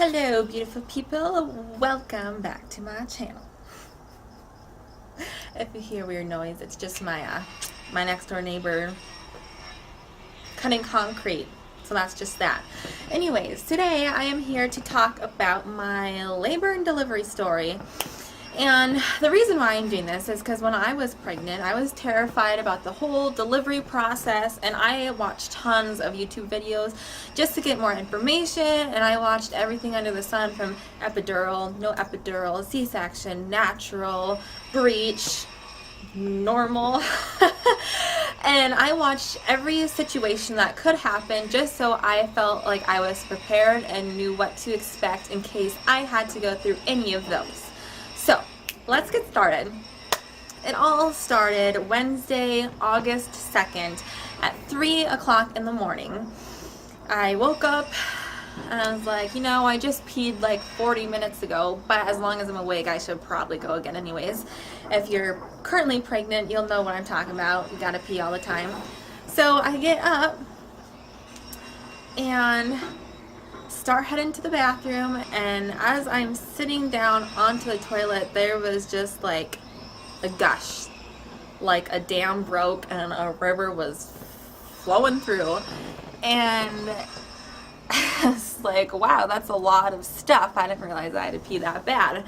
Hello, beautiful people. Welcome back to my channel. If you hear weird noise, it's just my next door neighbor cutting concrete. So that's just that. Anyways, today I am here to talk about my labor and delivery story. And the reason why I'm doing this is because when I was pregnant, I was terrified about the whole delivery process, and I watched tons of YouTube videos just to get more information, and I watched everything under the sun from epidural, no epidural, C-section, natural, breech, normal. And I watched every situation that could happen just so I felt like I was prepared and knew what to expect in case I had to go through any of those. So, let's get started. It all started Wednesday, August 2nd at 3 o'clock in the morning. I woke up and I was like, I just peed like 40 minutes ago, but as long as I'm awake, I should probably go again anyways. If you're currently pregnant, you'll know what I'm talking about. You gotta pee all the time. So I get up and start heading to the bathroom, and as I'm sitting down onto the toilet, there was just like a gush, like a dam broke and a river was flowing through, and it's like, wow, that's a lot of stuff. I didn't realize I had to pee that bad.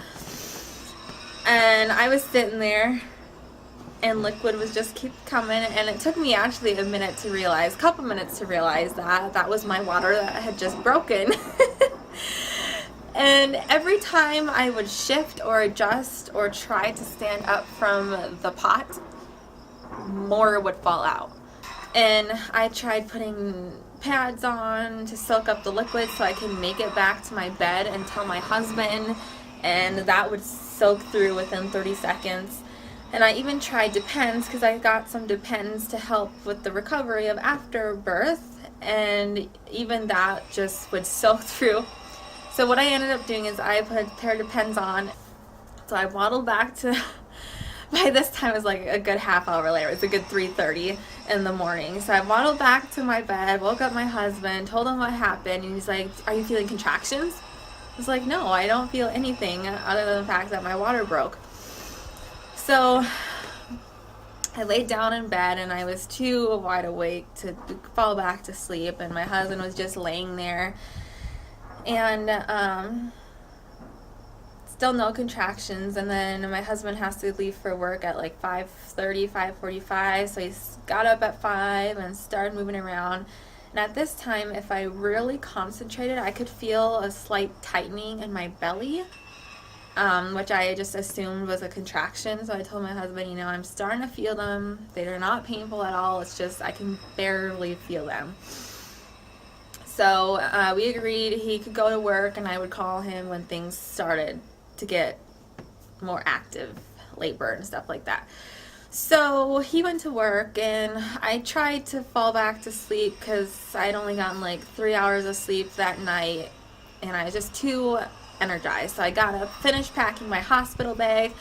And I was sitting there and liquid was just keep coming, and it took me actually a couple minutes to realize that that was my water that had just broken. And every time I would shift or adjust or try to stand up from the pot, more would fall out. And I tried putting pads on to soak up the liquid so I can make it back to my bed and tell my husband, and that would soak through within 30 seconds. And I even tried Depends because I got some Depends to help with the recovery of afterbirth, and even that just would soak through. So what I ended up doing is I put a pair of Depends on. So I waddled back to, by this time it was like a good half hour later, it was a good 3:30 in the morning. So I waddled back to my bed, woke up my husband, told him what happened, and he's like, "Are you feeling contractions?" I was like, "No, I don't feel anything other than the fact that my water broke." So I laid down in bed and I was too wide awake to fall back to sleep, and my husband was just laying there, and still no contractions. And then my husband has to leave for work at like 5:30, 5:45, so he got up at 5 and started moving around. And at this time, if I really concentrated, I could feel a slight tightening in my belly, which I just assumed was a contraction. So I told my husband, I'm starting to feel them. They are not painful at all. It's just I can barely feel them. So we agreed he could go to work and I would call him when things started to get more active, labor and stuff like that. So he went to work and I tried to fall back to sleep because I'd only gotten like 3 hours of sleep that night, and I was just too energized. So I got up, finished packing my hospital bag.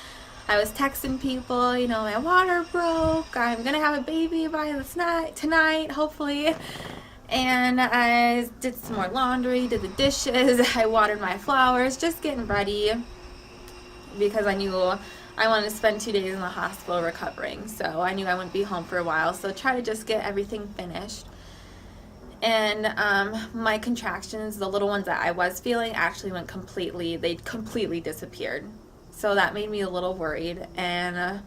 I was texting people, my water broke. I'm gonna have a baby by tonight, hopefully. And I did some more laundry, did the dishes. I watered my flowers, just getting ready because I knew I wanted to spend 2 days in the hospital recovering. So I knew I wouldn't be home for a while. So try to just get everything finished. And my contractions, the little ones that I was feeling, actually they completely disappeared. So that made me a little worried. And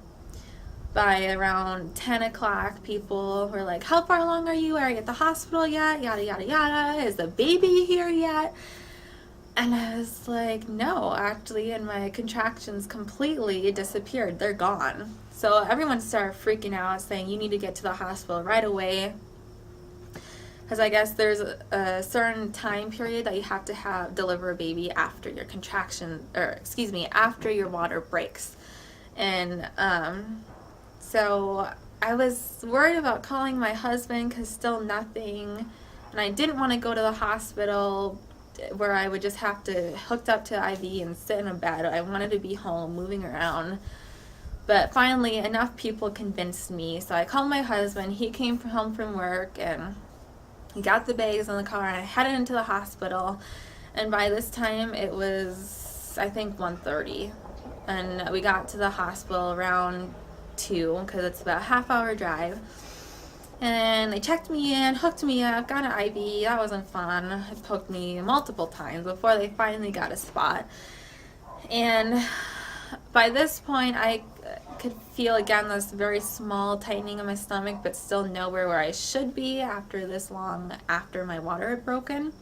by around 10 o'clock, people were like, "How far along are you? Are you at the hospital yet? Yada, yada, yada. Is the baby here yet?" And I was like, "No, actually," and my contractions completely disappeared. They're gone. So everyone started freaking out, saying, "You need to get to the hospital right away." Because I guess there's a certain time period that you have to deliver a baby after your after your water breaks. And so I was worried about calling my husband because still nothing. And I didn't want to go to the hospital where I would just have to hooked up to IV and sit in a bed. I wanted to be home, moving around. But finally, enough people convinced me. So I called my husband. He came home from work and he got the bags in the car and I headed into the hospital. And by this time it was, I think, 1:30, and we got to the hospital around 2 because it's about a half-hour drive. And they checked me in, hooked me up, got an IV. That wasn't fun. It poked me multiple times before they finally got a spot. And by this point, I could feel again this very small tightening of my stomach, but still nowhere where I should be after this long after my water had broken.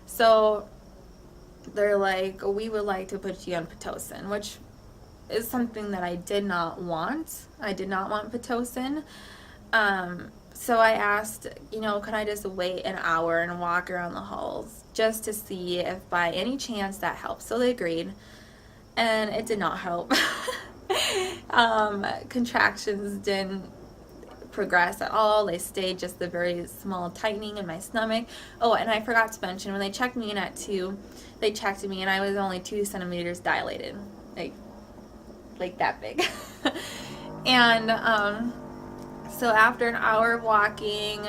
So they're like, we would like to put you on Pitocin, which is something that I did not want. I did not want Pitocin. So I asked, could I just wait an hour and walk around the halls just to see if by any chance that helps. So they agreed, and it did not help. Contractions didn't progress at all. They stayed just the very small tightening in my stomach. Oh, and I forgot to mention, when they checked me in at 2, they checked me and I was only 2 centimeters dilated, like that big. And so after an hour of walking,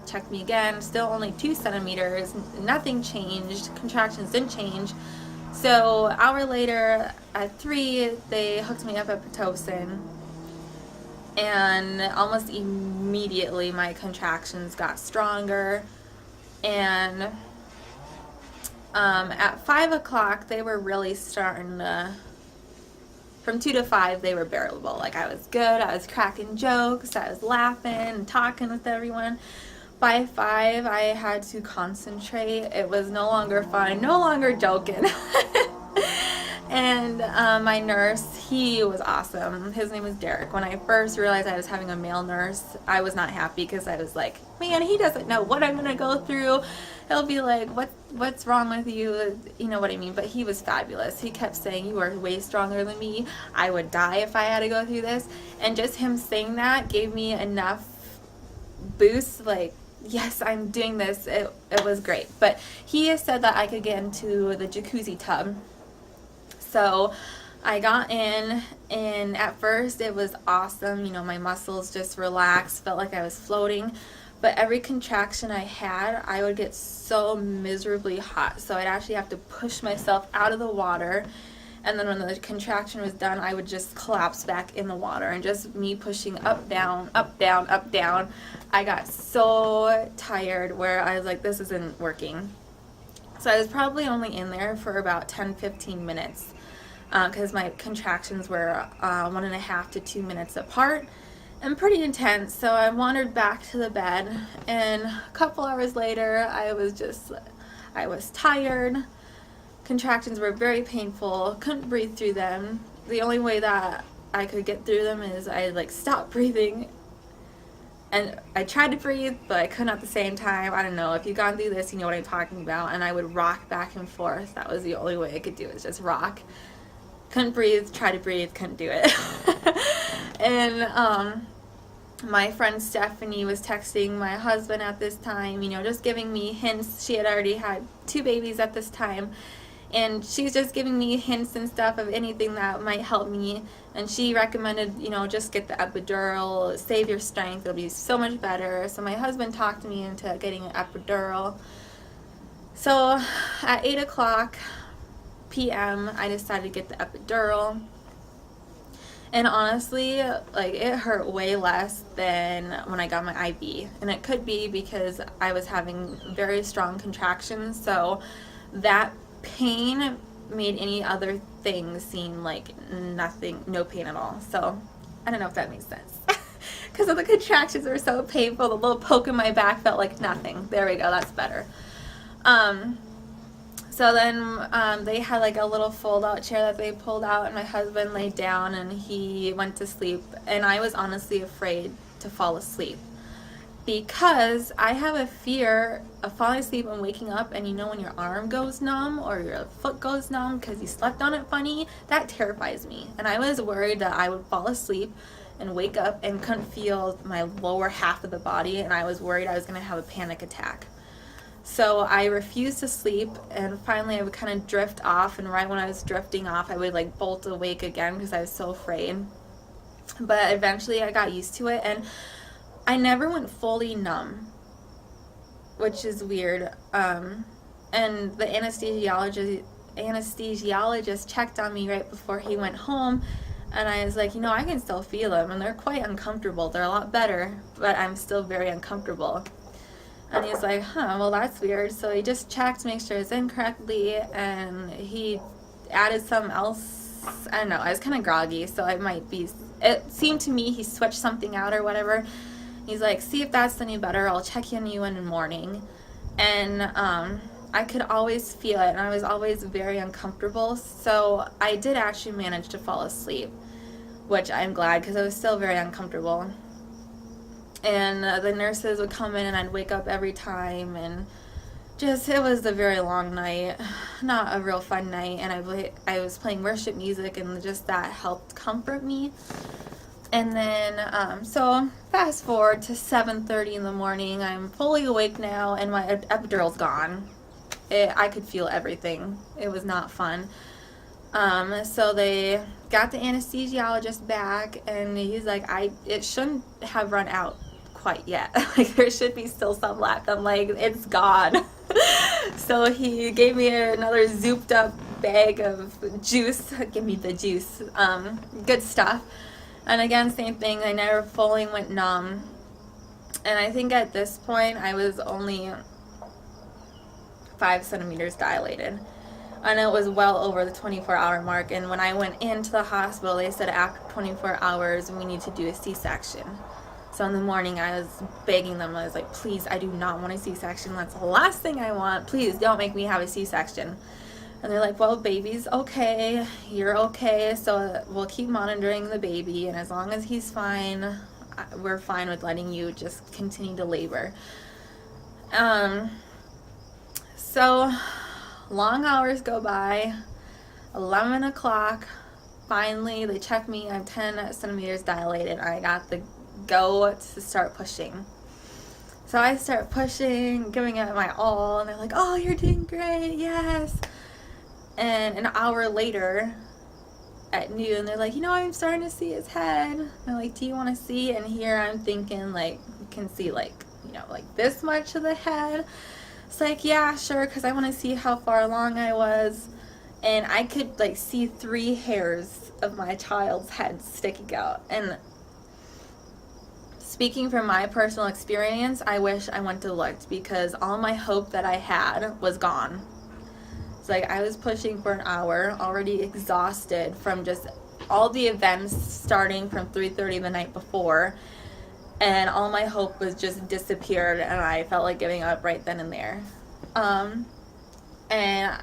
checked me again, still only 2 centimeters, nothing changed, contractions didn't change. So an hour later at 3, they hooked me up at Pitocin, and almost immediately my contractions got stronger. And at 5 o'clock they were really starting to, from 2 to 5 they were bearable. Like, I was good, I was cracking jokes, I was laughing and talking with everyone. By 5 I had to concentrate. It was no longer fun, no longer joking. And my nurse, he was awesome. His name was Derek. When I first realized I was having a male nurse, I was not happy because I was like, man, he doesn't know what I'm gonna go through. He'll be like, what's wrong with you? You know what I mean? But he was fabulous. He kept saying, you are way stronger than me. I would die if I had to go through this. And just him saying that gave me enough boost, like, yes, I'm doing this. It was great. But he said that I could get into the jacuzzi tub. So I got in, and at first it was awesome. My muscles just relaxed, felt like I was floating. But every contraction I had, I would get so miserably hot. So I'd actually have to push myself out of the water. And then when the contraction was done, I would just collapse back in the water, and just me pushing up, down, up, down, up, down. I got so tired where I was like, this isn't working. So I was probably only in there for about 10-15 minutes because my contractions were 1.5 to 2 minutes apart and pretty intense. So I wandered back to the bed, and a couple hours later I was tired. Contractions were very painful, couldn't breathe through them. The only way that I could get through them is I stopped breathing, and I tried to breathe, but I couldn't at the same time. I don't know, if you've gone through this, you know what I'm talking about. And I would rock back and forth. That was the only way I could do it, was just rock. Couldn't breathe, try to breathe, couldn't do it. And my friend Stephanie was texting my husband at this time, just giving me hints. She had already had 2 babies at this time, and she's just giving me hints and stuff of anything that might help me. And she recommended, just get the epidural, save your strength, it'll be so much better. So my husband talked me into getting an epidural. So at 8 o'clock p.m. I decided to get the epidural. And honestly, it hurt way less than when I got my IV. And it could be because I was having very strong contractions, so that pain made any other thing seem like nothing, no pain at all. So I don't know if that makes sense. Because the contractions were so painful, the little poke in my back felt like nothing. There we go, that's better. So then they had a little fold-out chair that they pulled out, and my husband laid down and he went to sleep. And I was honestly afraid to fall asleep because I have a fear of falling asleep and waking up, and when your arm goes numb or your foot goes numb because you slept on it funny, that terrifies me. And I was worried that I would fall asleep and wake up and couldn't feel my lower half of the body, and I was worried I was going to have a panic attack. So I refused to sleep, and finally I would kind of drift off, and right when I was drifting off I would bolt awake again because I was so afraid. But eventually I got used to it, and I never went fully numb, which is weird. And the anesthesiologist checked on me right before he went home, and I was like, I can still feel them, and they're quite uncomfortable. They're a lot better, but I'm still very uncomfortable. And he's like, well, that's weird. So he just checked to make sure it's in correctly, and he added something else. I don't know. I was kind of groggy, so it seemed to me he switched something out or whatever. He's like, see if that's any better. I'll check on you in the morning. And I could always feel it, and I was always very uncomfortable. So I did actually manage to fall asleep, which I'm glad, because I was still very uncomfortable. And the nurses would come in, and I'd wake up every time, and it was a very long night, not a real fun night. And I was playing worship music, and just that helped comfort me. And then, so fast forward to 7:30 in the morning. I'm fully awake now, and my epidural's gone. I could feel everything. It was not fun. So they got the anesthesiologist back, and he's like, it shouldn't have run out quite yet. Like, there should be still some left. I'm like, it's gone. So he gave me another zooped up bag of juice. Give me the juice. Good stuff. And again, same thing. I never fully went numb. And I think at this point, I was only 5 centimeters dilated. And it was well over the 24-hour mark. And when I went into the hospital, they said after 24 hours, we need to do a C-section. So in the morning, I was begging them. I was like, please, I do not want a C-section. That's the last thing I want. Please don't make me have a C-section. And they're like, well, baby's okay. You're okay. So we'll keep monitoring the baby. And as long as he's fine, we're fine with letting you just continue to labor. So long hours go by. 11 o'clock. Finally, they check me. I'm 10 centimeters dilated. I got the go to start pushing. So I start pushing, giving it my all, and they're like, oh, you're doing great, yes. And an hour later, at noon, they're like, I'm starting to see his head. And they're like, do you want to see? And here I'm thinking, like, you can see, like, like this much of the head. It's like, yeah, sure, because I want to see how far along I was. And I could, like, see 3 hairs of my child's head sticking out. And speaking from my personal experience, I wish I went to looked, because all my hope that I had was gone. It's like I was pushing for an hour, already exhausted from just all the events starting from 3:30 the night before, and all my hope was just disappeared, and I felt like giving up right then and there. And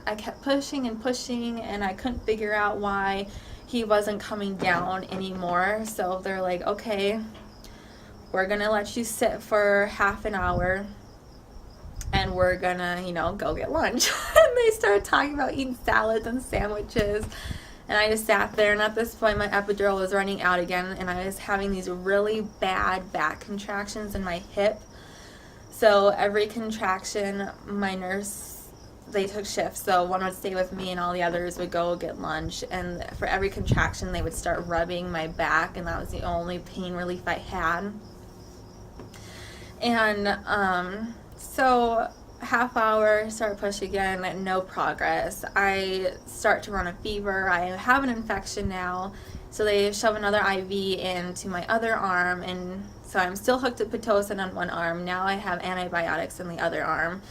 I kept pushing and pushing, and I couldn't figure out why he wasn't coming down anymore. So they're like, okay, we're gonna let you sit for half an hour, and we're gonna, go get lunch. And they started talking about eating salads and sandwiches, and I just sat there. And at this point, my epidural was running out again, and I was having these really bad back contractions in my hip. So every contraction, my nurse, they took shifts, so one would stay with me and all the others would go get lunch, and for every contraction they would start rubbing my back, and that was the only pain relief I had. And so half hour, start push again, no progress. I start to run a fever. I have an infection now, so they shove another IV into my other arm, and so I'm still hooked to Pitocin on one arm. Now I have antibiotics in the other arm,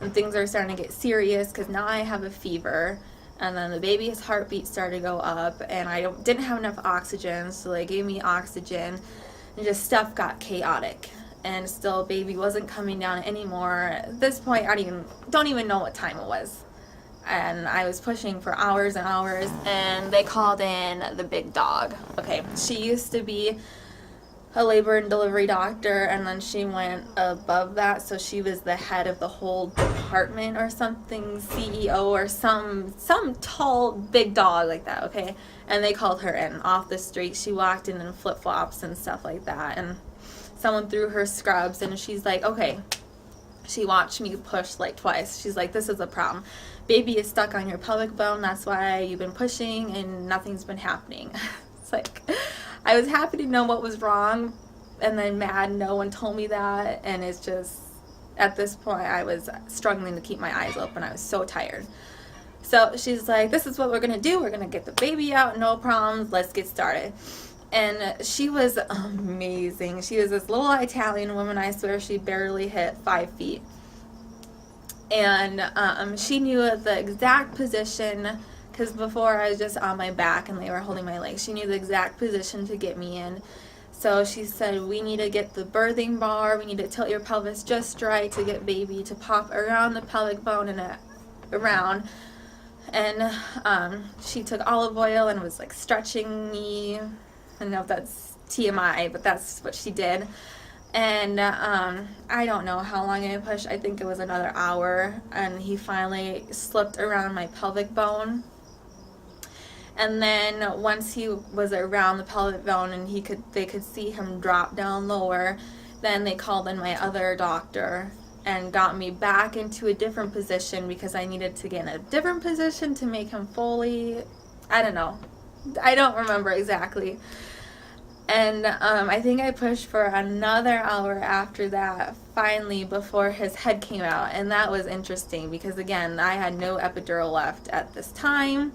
and things are starting to get serious because now I have a fever, and then the baby's heartbeat started to go up, and I didn't have enough oxygen, so they gave me oxygen, and just stuff got chaotic. And still, baby wasn't coming down anymore. At this point, I don't even know what time it was. And I was pushing for hours and hours, and they called in the big dog. Okay, she used to be a labor and delivery doctor, and then she went above that, so she was the head of the whole department or something, CEO or some tall big dog like that, okay? And they called her in off the street. She walked in flip-flops and stuff like that, and someone threw her scrubs, and she's like, okay. She watched me push like twice. She's like, this is a problem. Baby is stuck on your pelvic bone. That's why you've been pushing and nothing's been happening. It's like, I was happy to know what was wrong, and then mad no one told me that, and it's just, at this point I was struggling to keep my eyes open. I was so tired. So she's like, this is what we're going to do. We're going to get the baby out. No problems. Let's get started. And she was amazing. She was this little Italian woman. I swear she barely hit 5 feet. And she knew the exact position, because before I was just on my back and they were holding my legs. She knew the exact position to get me in. So she said, we need to get the birthing bar. We need to tilt your pelvis just right to get baby to pop around the pelvic bone and around. And she took olive oil and was like stretching me. I don't know if that's TMI, but that's what she did. And I don't know how long I pushed. I think it was another hour. And he finally slipped around my pelvic bone. And then once he was around the pelvic bone and they could see him drop down lower, then they called in my other doctor and got me back into a different position because I needed to get in a different position to make him fully, I don't know. I don't remember exactly. And I think I pushed for another hour after that, finally, before his head came out. And that was interesting because, again, I had no epidural left at this time.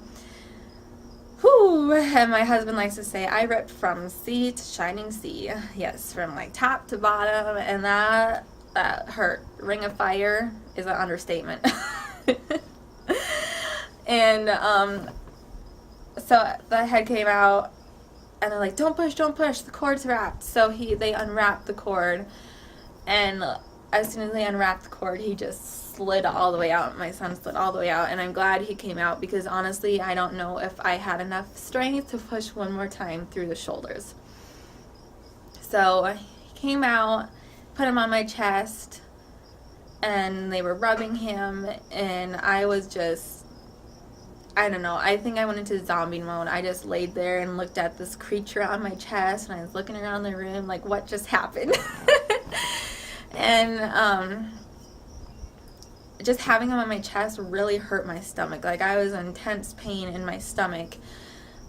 Whew, and my husband likes to say I ripped from sea to shining sea. Yes, from like top to bottom, and that hurt. Ring of fire is an understatement. And so the head came out, and they're like, don't push, the cord's wrapped. So they unwrapped the cord, and as soon as they unwrapped the cord, he just slid all the way out. My son slid all the way out, and I'm glad he came out because honestly, I don't know if I had enough strength to push one more time through the shoulders. So he came out, put him on my chest, and they were rubbing him, and I was just, I don't know, I think I went into zombie mode. I just laid there and looked at this creature on my chest, and I was looking around the room like, what just happened? And just having him on my chest really hurt my stomach. Like, I was in intense pain in my stomach.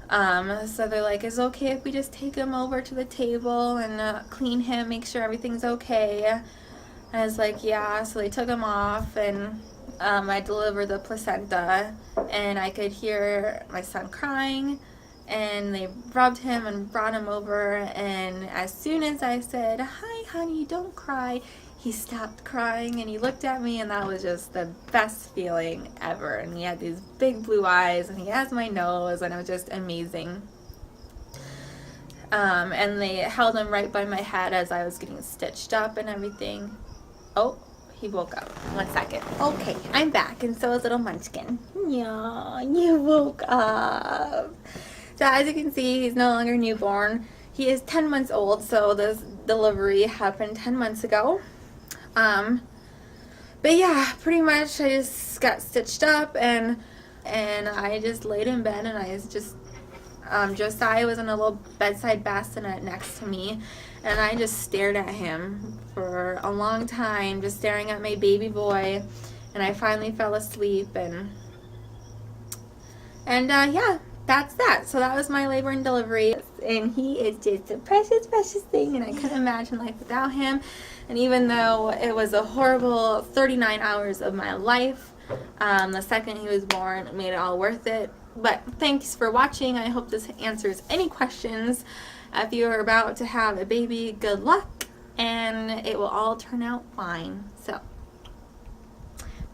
So they're like, is it okay if we just take him over to the table and clean him, make sure everything's okay? And I was like, yeah. So they took him off, and I delivered the placenta, and I could hear my son crying, and they rubbed him and brought him over, and as soon as I said, hi honey, don't cry, he stopped crying and he looked at me, and that was just the best feeling ever. And he had these big blue eyes, and he has my nose, and it was just amazing. And they held him right by my head as I was getting stitched up and everything. Oh, he woke up. 1 second. Okay, I'm back, and so is little Munchkin. Yeah, you woke up. So as you can see, he's no longer newborn. He is 10 months old, so this delivery happened 10 months ago. But yeah, pretty much I just got stitched up, and I just laid in bed, and I was just, Josiah was in a little bedside bassinet next to me, and I just stared at him for a long time, just staring at my baby boy, and I finally fell asleep, and yeah, that's that. So that was my labor and delivery, and he is just a precious, precious thing, and I couldn't imagine life without him. And even though it was a horrible 39 hours of my life, the second he was born, it made it all worth it. But thanks for watching. I hope this answers any questions. If you're about to have a baby, good luck, and it will all turn out fine. So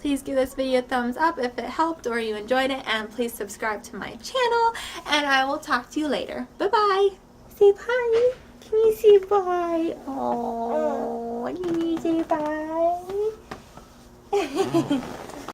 please give this video a thumbs up if it helped or you enjoyed it, and please subscribe to my channel, and I will talk to you later. Bye-bye. Say bye. Can you say bye? Oh, can you say bye?